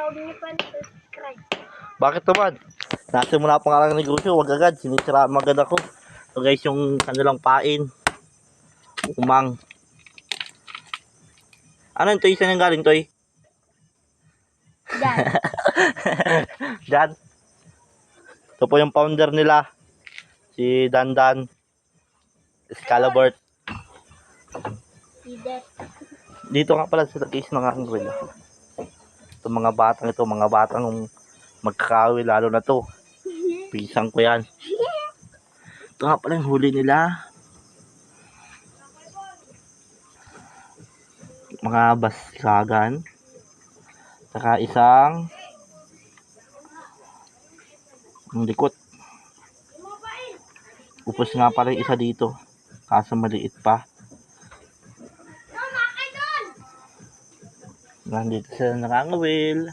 huwag niyo pa subscribe. Bakit naman? Nasimula pa nga lang ng negosyo, wag agad. Sinisira magad ako. So guys, yung kanilang pain. Umang. Ano yung toy? Saan yung galing toy? Yan. Diyan. Ito po yung founder nila. Si Dandan. Scalabert. Idet. Dito nga pala sa case ng aking grill. Ito mga batang magkakawi, lalo na to. Pisang ko yan. Ito nga pala yung huli nila. Mga baskagan. Saka isang likot. Upos nga pala yung isa dito. Kaso maliit pa. Nandito sila nakangawil.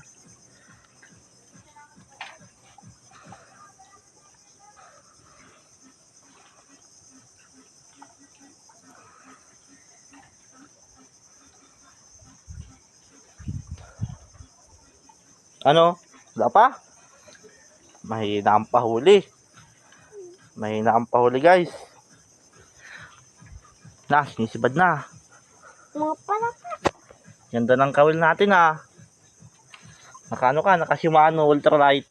Ano? Wala pa? Mahina ang pahuli. Mahina ang pahuli guys. Na, sinisibad na. Mga pala pa. Ganda ng kawil natin ah. Nakano ka? Naka Shimano ultralight.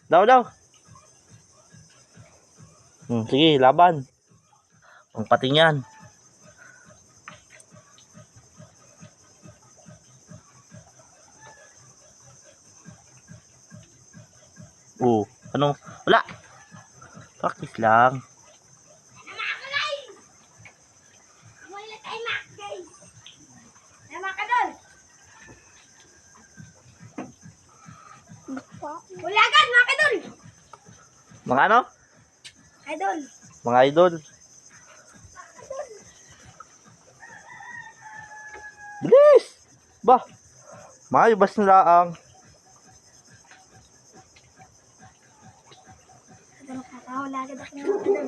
Daw. Sige, laban. Ang pating yan. Ano? Wala. Practice lang. Wala agad, mga kadol! Mga ano? Idol! Mga idol. Bilis! Bah! Mayubas nila ang Wala agad ako mga kadol.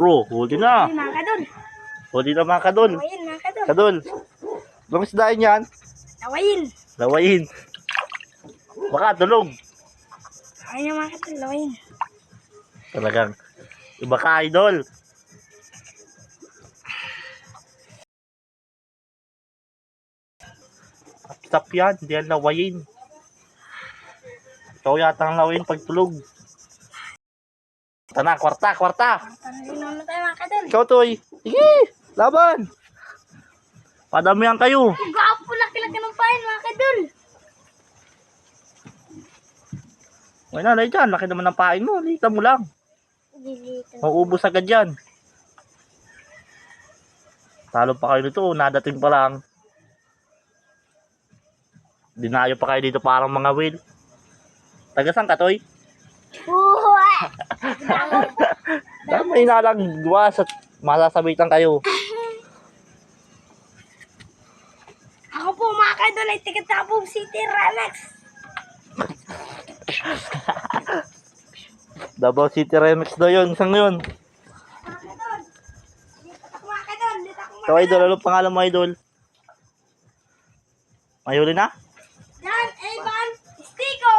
bro, huli na. Ay, mga kadol! Huli na mga kadol. Lawayin, mga kadol! Kadol. Bang isdain yan? Lawayin! Lawayin. Baka tulog. Ayun mga kadol, lawayin. Talagang iba ka idol. Tap yan, hindi yan lawayin. Ikaw yata ang lawayin pag tulog. Tana, kwarta. Tanong na tayo mga kadol. Ikaw toy. Sige, laban. Padamihan kayo. Gapo, laki-laki ng pain mga kadol. May nanay dyan, laki naman ng pain mo. Lita mo lang. Mauubos agad yan. Talo pa kayo nito, nadating pa lang. Dinayo pa kayo dito parang mga whale. Tagasan ka toy? Dami na lang gawas at masasabitan kayo. Ako po mga kadol ay ticket Davao City Remix. Davao City Remix daw yun, isang yun. Mga kadol. Dito ako mga kadol. Dito ako mga So idol, ano pangalan mo idol? Mayuli na? Dan Evan Stico.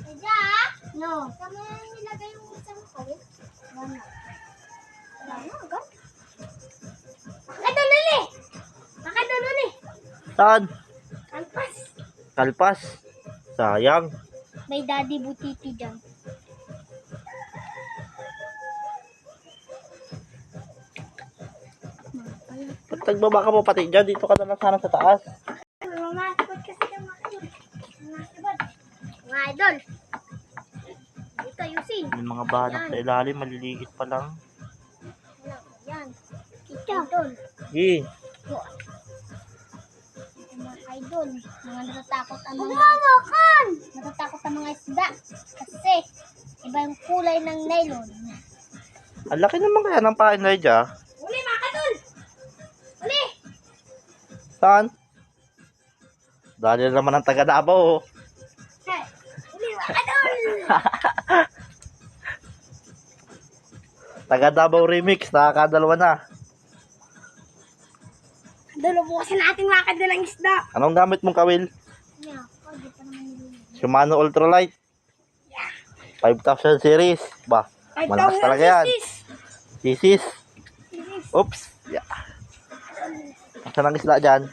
Kaya? No. Kami nilagay yung isang kawit. Wala. Wala agad. Makadol uli. Makadol uli. Saan? Kalpas. Kalpas. Sayang. May daddy butiti dyan. Ba't nagbaba ka mo pati dyan? Dito ka na lang sana sa taas. Mamasipot kasi yung mga idol. Mamasipot. Mga idol. Dito yusin. Yung mga banak sa ilalim, maliliit pa lang. Yan. Kita. Idol. Sige. Mga idol. Mga natatakot ang mga... Umawakan! Natatakot ang mga isda. Kasi iba yung kulay ng nylon. Ang laki naman kaya ng pain na dyan. Uli mga kadol! Uli! Saan? Dali na naman ang taga Davao. Oh. Hey, huli mga kadol. Taga Davao Remix, nakakadalawa na. Kadol, bukasan natin mga kadol ang isda. Anong gamit mong kawil? Yeah, di pa naman nilulog. Shimano Ultralight. 5,000 series. Ba, malakas talaga yan. Sisis. Oops. Yeah. Saan ang isla dyan?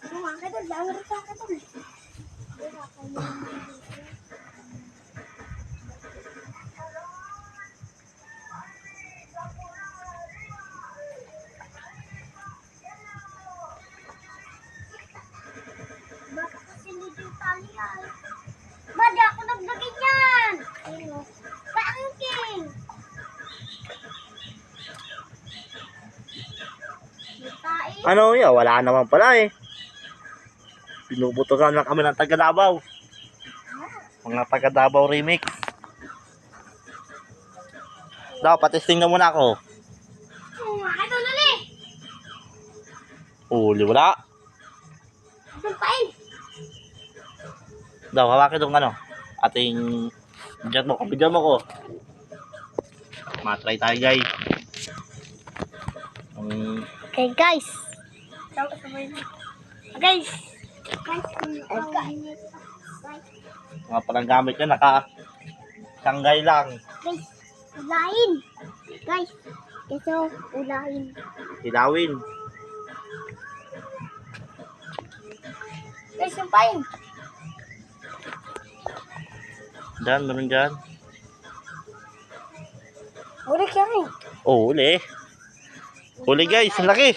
Mga kadol, dami rin sa kadol. Bakit kasi hindi yung tali ay? Ba, di ako naglagay yan! Paangking! Lutain. Ano yun? Wala naman pala eh. Pinubutugan lang kami ng taga Davao. Mga taga Davao Remix. Daw, patesting na muna ako. Mga kadol, uli! Uli, wala. Lutain! Daw, hawakin itong ano. Ating bigyan mo ko. Matry tayo guys. Okay guys. Guys. Mga parang gamit niya, naka-sanggay lang. Guys, ulain. Guys, ito, ulain. Hilawin. Guys, yung pain. Diyan, meron dyan. Uli ka rin. Oh, uli. Uli guys, ang laki.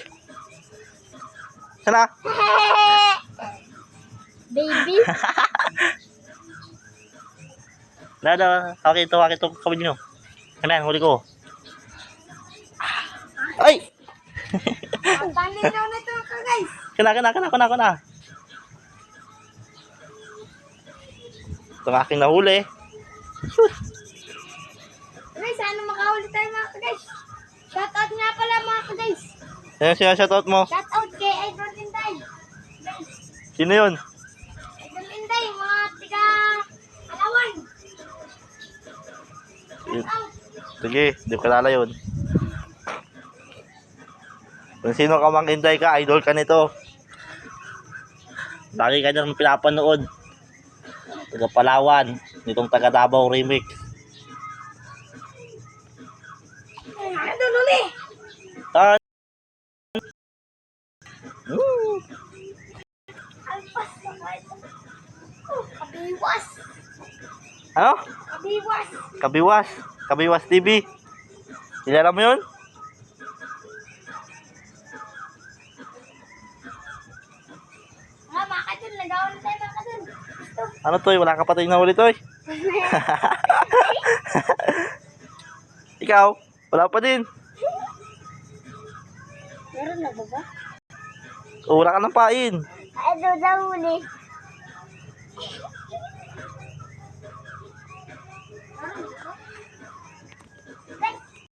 Sana? Baby. Nada, hawak ito kawin nyo. Kanan, huli ko. Ay! Panin daw na ito ka guys. Kana. Ito ang aking nahuli. Guys, sana makahuli tayo mga ka-guys. Shoutout nga pala mga ka-guys. Yan siya, shoutout mo. Shoutout kay Idol Inday. Guys, Sino yun? Idol Inday, mga tiga Alawan. Shoutout. Sige, di ko kalala yun. Kung sino ka mang Inday ka, idol ka nito. Lagi ka nang pinapanood. Taga Palawan, nitong taga Davao Remix. Idol uli. Ah, Alpas. Kabiwas. ano? Kabiwas. Kabiwas TV. Kilala mo yun? Mga kadol, nagawa na tayo mga kadol. Ano to? Wala ka pa tayong nahuli to. Ikaw? Wala pa din. Meron na ba ba? O, wala ka ng pain. Idol daw uli. Meron